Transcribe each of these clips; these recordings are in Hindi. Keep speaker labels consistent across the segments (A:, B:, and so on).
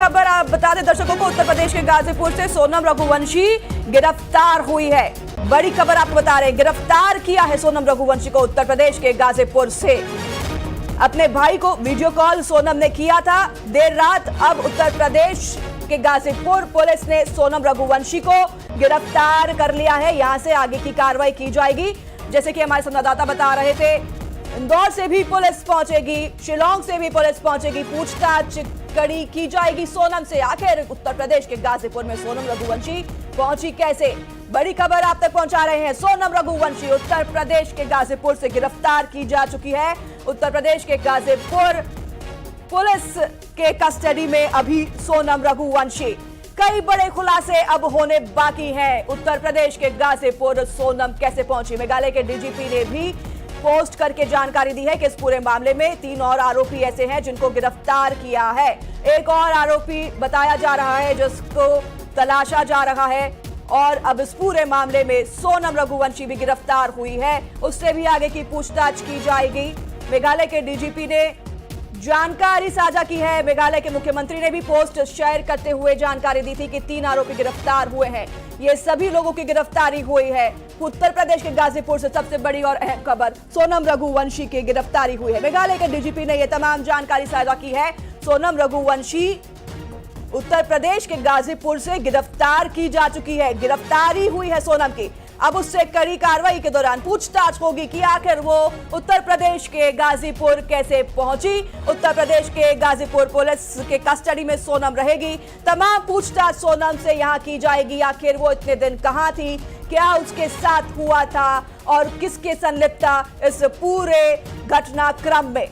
A: खबर आप बता दें दर्शकों को, उत्तर प्रदेश के गाजीपुर से सोनम रघुवंशी गिरफ्तार हुई है। बड़ी खबर आपको बता रहे हैं, गिरफ्तार किया है सोनम रघुवंशी को उत्तर प्रदेश के गाजीपुर से। अपने भाई को वीडियो कॉल सोनम ने किया था देर रात। अब उत्तर प्रदेश के गाजीपुर पुलिस ने सोनम रघुवंशी को गिरफ्तार कर लिया है। यहां से आगे की कार्रवाई की जाएगी। जैसे कि हमारे संवाददाता बता रहे थे, इंदौर से भी पुलिस पहुंचेगी, शिलांग से भी पुलिस पहुंचेगी, पूछताछ कड़ी की जाएगी सोनम से। आखिर उत्तर प्रदेश के गाजीपुर में सोनम रघुवंशी पहुंची कैसे? बड़ी खबर आप तक पहुंचा रहे हैं। सोनम रघुवंशी उत्तर प्रदेश के गाजीपुर से गिरफ्तार की जा चुकी है। उत्तर प्रदेश के गाजीपुर पुलिस के कस्टडी में अभी सोनम रघुवंशी। कई बड़े खुलासे अब होने बाकी हैं। उत्तर प्रदेश के गाजीपुर सोनम कैसे पहुंची? मेघालय के डीजीपी ने भी पोस्ट करके जानकारी दी है कि इस पूरे मामले में 3 और आरोपी ऐसे हैं जिनको गिरफ्तार किया है। एक और आरोपी बताया जा रहा है जिसको तलाशा जा रहा है, और अब इस पूरे मामले में सोनम रघुवंशी भी गिरफ्तार हुई है। उससे भी आगे की पूछताछ की जाएगी। मेघालय के डीजीपी ने जानकारी साझा की है। मेघालय के मुख्यमंत्री ने भी पोस्ट शेयर करते हुए जानकारी दी थी कि 3 आरोपी गिरफ्तार हुए हैं। ये सभी लोगों की गिरफ्तारी हुई है। उत्तर प्रदेश के गाजीपुर से सबसे बड़ी और अहम खबर, सोनम रघुवंशी की गिरफ्तारी हुई है। मेघालय के डीजीपी ने यह तमाम जानकारी साझा की है। सोनम रघुवंशी उत्तर प्रदेश के गाजीपुर से गिरफ्तार की जा चुकी है। गिरफ्तारी हुई है सोनम की। अब उससे कड़ी कार्रवाई के दौरान पूछताछ होगी कि आखिर वो उत्तर प्रदेश के गाजीपुर कैसे पहुंची। उत्तर प्रदेश के गाजीपुर पुलिस के कस्टडी में सोनम रहेगी। तमाम पूछताछ सोनम से यहां की जाएगी। आखिर वो इतने दिन कहां थी, क्या उसके साथ हुआ था और किसके संलिप्तता इस पूरे घटनाक्रम में।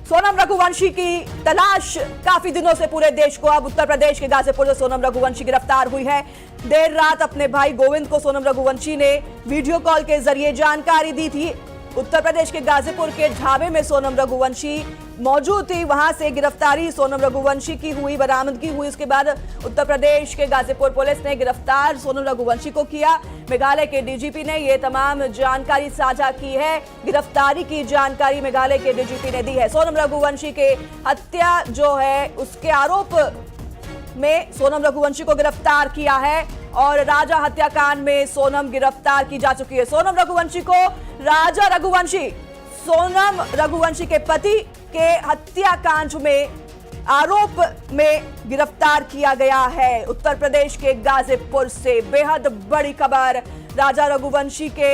A: सोनम रघुवंशी की तलाश काफी दिनों से पूरे देश को। अब उत्तर प्रदेश के गाजीपुर से सोनम रघुवंशी गिरफ्तार हुई है। देर रात अपने भाई गोविंद को सोनम रघुवंशी ने वीडियो कॉल के जरिए जानकारी दी थी। उत्तर प्रदेश के गाजीपुर के ढाबे में सोनम रघुवंशी मौजूद थी। वहां से गिरफ्तारी सोनम रघुवंशी की हुई, बरामदगी हुई। उसके बाद उत्तर प्रदेश के गाजीपुर पुलिस ने गिरफ्तार सोनम रघुवंशी को किया। मेघालय के डीजीपी ने यह तमाम जानकारी साझा की है। गिरफ्तारी की जानकारी मेघालय के डीजीपी ने दी है। सोनम रघुवंशी के हत्या जो है उसके आरोप में सोनम रघुवंशी को गिरफ्तार किया है, और राजा हत्याकांड में सोनम गिरफ्तार की जा चुकी है। सोनम रघुवंशी को राजा रघुवंशी, सोनम रघुवंशी के पति के हत्याकांड में आरोप में गिरफ्तार किया गया है। उत्तर प्रदेश के गाजीपुर से बेहद बड़ी खबर, राजा रघुवंशी के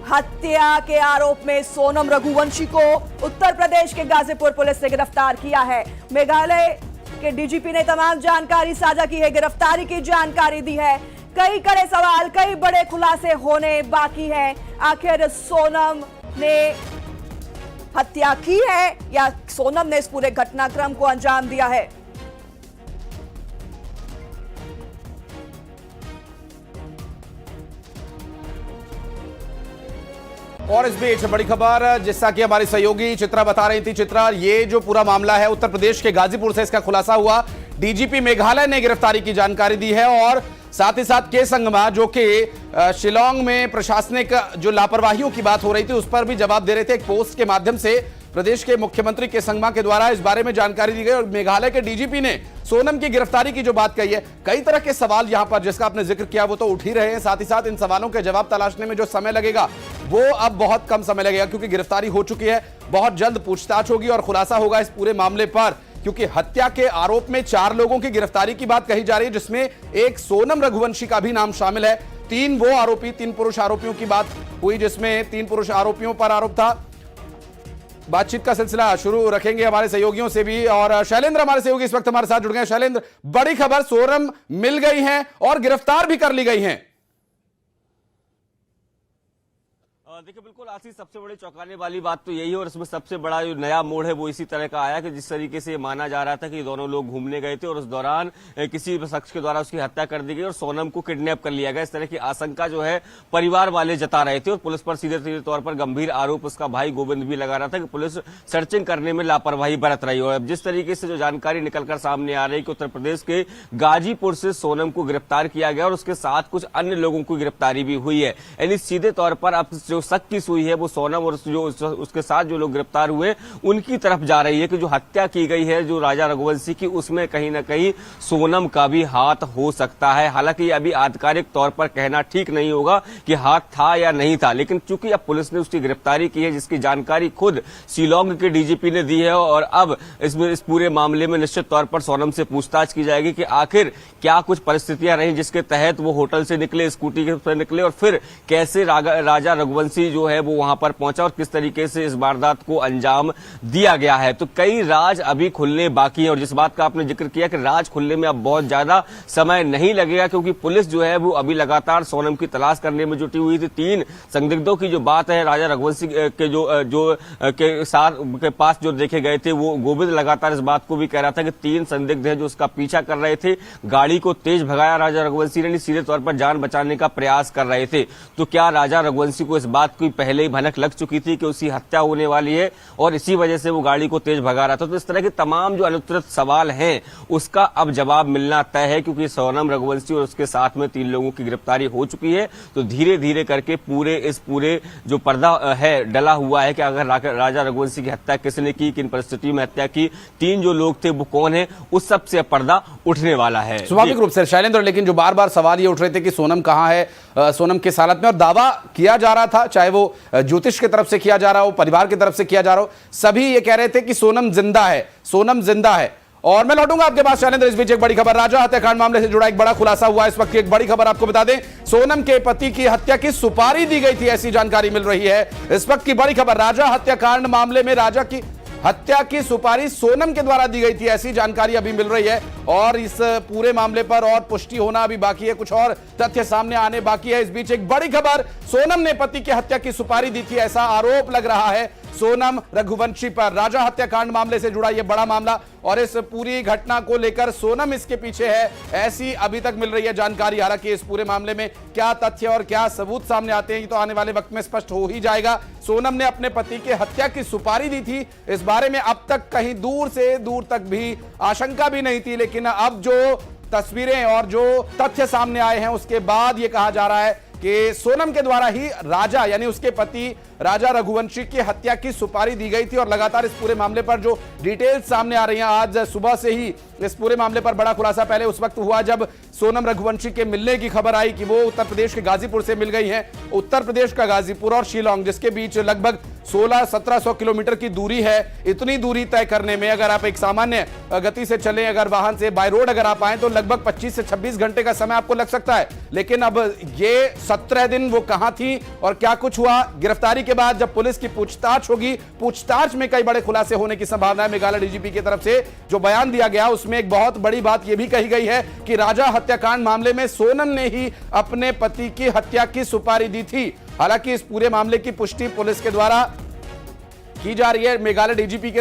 A: हत्या के आरोप में सोनम रघुवंशी को उत्तर प्रदेश के गाजीपुर पुलिस ने गिरफ्तार किया है। मेघालय के डीजीपी ने तमाम जानकारी साझा की है, गिरफ्तारी की जानकारी दी है। कई कड़े सवाल, कई बड़े खुलासे होने बाकी हैं। आखिर सोनम ने हत्या की है या सोनम ने इस पूरे घटनाक्रम को अंजाम दिया है?
B: और इस बीच बड़ी खबर, जैसा कि हमारी सहयोगी चित्रा बता रही थी। चित्रा, ये जो पूरा मामला है उत्तर प्रदेश के गाजीपुर से इसका खुलासा हुआ। डीजीपी मेघालय ने गिरफ्तारी की जानकारी दी है, और साथ ही साथ के संगमा जो कि शिलांग में प्रशासनिक जो लापरवाहियों की बात हो रही थी उस पर भी जवाब दे रहे थे। एक पोस्ट के माध्यम से प्रदेश के मुख्यमंत्री के संगमा के द्वारा इस बारे में जानकारी दी गई, और मेघालय के डीजीपी ने सोनम की गिरफ्तारी की जो बात कही है। कई तरह के सवाल यहां पर जिसका आपने जिक्र किया वो तो उठ ही रहे हैं। साथ ही साथ इन सवालों के जवाब तलाशने में जो समय लगेगा वो अब बहुत कम समय लगेगा, क्योंकि गिरफ्तारी हो चुकी है। बहुत जल्द पूछताछ होगी और खुलासा होगा इस पूरे मामले पर, क्योंकि हत्या के आरोप में 4 लोगों की गिरफ्तारी की बात कही जा रही है, जिसमें एक सोनम रघुवंशी का भी नाम शामिल है। 3 वो आरोपी, 3 पुरुष आरोपियों की बात हुई, जिसमें 3 पुरुष आरोपियों पर आरोप था। बातचीत का सिलसिला शुरू रखेंगे हमारे सहयोगियों से भी, और शैलेंद्र हमारे सहयोगी इस वक्त हमारे साथ जुड़ गए हैं। शैलेंद्र, बड़ी खबर, सोनम मिल गई हैं और गिरफ्तार भी कर ली गई हैं।
C: देखिए बिल्कुल आशीष, सबसे बड़ी चौंकाने वाली बात तो यही है, और इसमें सबसे बड़ा जो नया मोड़ है वो इसी तरह का आया कि जिस तरीके से माना जा रहा था कि दोनों लोग घूमने गए थे और उस दौरान किसी शख्स के द्वारा उसकी हत्या कर दी गई और सोनम को किडनैप कर लिया गया। इस तरह की आशंका जो है परिवार वाले जता रहे थे, और पुलिस पर सीधे सीधे तौर पर गंभीर आरोप उसका भाई गोविंद भी लगा रहा था कि पुलिस सर्चिंग करने में लापरवाही बरत रही है। और जिस तरीके से जो जानकारी निकलकर सामने आ रही है कि उत्तर प्रदेश के गाजीपुर से सोनम को गिरफ्तार किया गया और उसके साथ कुछ अन्य लोगों की गिरफ्तारी भी हुई है, यानी सीधे तौर पर अब जो शक की सुई है वो सोनम और जो उसके साथ जो लोग गिरफ्तार हुए उनकी तरफ जा रही है कि जो हत्या की गई है जो राजा रघुवंशी की, उसमें कहीं ना कहीं सोनम का भी हाथ हो सकता है। हालांकि अभी आधिकारिक तौर पर कहना ठीक नहीं होगा कि हाथ था या नहीं था, लेकिन चूंकि अब पुलिस ने उसकी गिरफ्तारी की है, जिसकी जानकारी खुद शिलांग के डीजीपी ने दी है, और अब इस पूरे मामले में निश्चित तौर पर सोनम से पूछताछ की जाएगी कि आखिर क्या कुछ परिस्थितियां रही जिसके तहत वो होटल से निकले, स्कूटी पर निकले, और फिर कैसे राजा रघुवंशी जो है वो वहां पर पहुंचा और किस तरीके से इस वारदात को अंजाम दिया गया है। तो कई राज अभी खुलने बाकी हैं, और जिस बात का आपने जिक्र किया कि राज खुलने में अब बहुत ज्यादा समय नहीं लगेगा, क्योंकि पुलिस जो है वो अभी लगातार सोनम की तलाश करने में जुटी हुई थी। 3 संदिग्धों की जो बात है, राजा रघुवंशी के के पास जो देखे गए थे, वो गोविंद लगातार इस बात को भी कह रहा था कि 3 संदिग्ध हैं जो उसका पीछा कर रहे थे, गाड़ी को तेज भगाया राजा रघुवंशी ने, सीधे तौर पर जान बचाने का प्रयास कर रहे थे। तो क्या राजा रघुवंशी को इस बात की पहले ही भनक लग चुकी थी कि उसकी हत्या होने वाली है और इसी वजह से वो गाड़ी को तेज भगा रहा था? तो इस तरह के तमाम जो अनुत्तरित सवाल हैं उसका अब जवाब मिलना तय है, क्योंकि सोनम रघुवंशी और उसके साथ में 3 लोगों की गिरफ्तारी हो चुकी है। तो धीरे धीरे करके पूरे जो पर्दा है डला हुआ है कि अगर राजा रघुवंशी की हत्या किसने की, किन परिस्थितियों में हत्या की, 3 जो लोग थे वो कौन है, उस सब से पर्दा उठने वाला है।
B: स्वाभाविक रूप से शैलेंद्र, लेकिन जो बार बार सवाल ये उठ रहे थे कि सोनम कहां है, सोनम किस हालत में, और दावा किया जा रहा था, चाहे वो ज्योतिष की तरफ से किया जा रहा हो, परिवार की तरफ से किया जा रहा हो, सभी ये कह रहे थे कि सोनम जिंदा है, सोनम जिंदा है। और मैं लौटूंगा आपके पास शैलेंद्र, इस बीच एक बड़ी खबर, राजा हत्याकांड मामले से जुड़ा एक बड़ा खुलासा हुआ। इस वक्त की एक बड़ी खबर आपको बता दें, सोनम के पति की हत्या की सुपारी दी गई थी, ऐसी जानकारी मिल रही है। इस वक्त की बड़ी खबर, राजा हत्याकांड मामले में राजा की हत्या की सुपारी सोनम के द्वारा दी गई थी, ऐसी जानकारी अभी मिल रही है। और इस पूरे मामले पर और पुष्टि होना अभी बाकी है, कुछ और तथ्य सामने आने बाकी है। इस बीच एक बड़ी खबर, सोनम ने पति की हत्या की सुपारी दी थी, ऐसा आरोप लग रहा है सोनम रघुवंशी पर। राजा हत्याकांड मामले से जुड़ा यह बड़ा मामला, और इस पूरी घटना को लेकर सोनम इसके पीछे है, ऐसी अभी तक मिल रही है जानकारी। हालांकि इस पूरे मामले में क्या तथ्य और क्या सबूत सामने आते हैं, ये तो आने वाले वक्त में स्पष्ट हो ही जाएगा। सोनम ने अपने पति की हत्या की सुपारी दी थी, इस बारे में अब तक कहीं दूर से दूर तक भी आशंका भी नहीं थी, लेकिन अब जो तस्वीरें और जो तथ्य सामने आए हैं उसके बाद यह कहा जा रहा है कि सोनम के द्वारा ही राजा यानी उसके पति राजा रघुवंशी की हत्या की सुपारी दी गई थी। और लगातार इस पूरे मामले पर जो डिटेल्स सामने आ रही हैं, आज सुबह से ही इस पूरे मामले पर बड़ा खुलासा पहले उस वक्त हुआ जब सोनम रघुवंशी के मिलने की खबर आई कि वो उत्तर प्रदेश के गाजीपुर से मिल गई हैं। उत्तर प्रदेश का गाजीपुर और शिलांग, जिसके बीच लगभग 1600-1700 किलोमीटर की दूरी है, इतनी दूरी तय करने में अगर आप एक सामान्य गति से चलें, अगर वाहन से बाय रोड अगर आप आए तो लगभग 25 से 26 घंटे का समय आपको लग सकता है। लेकिन अब ये 17 दिन वो कहां थी और क्या कुछ हुआ, गिरफ्तारी के बाद जब पुलिस की पूछताछ होगी, पूछताछ में कई बड़े खुलासे होने की संभावना है। मेघालय डीजीपी की तरफ से जो बयान दिया गया उसमें एक बहुत बड़ी बात यह भी कही गई है कि राजा हत्याकांड मामले में सोनम ने ही अपने पति की हत्या की सुपारी दी थी। हालांकि इस पूरे मामले की पुष्टि पुलिस के द्वारा की जा रही है। मेघालय डीजीपी के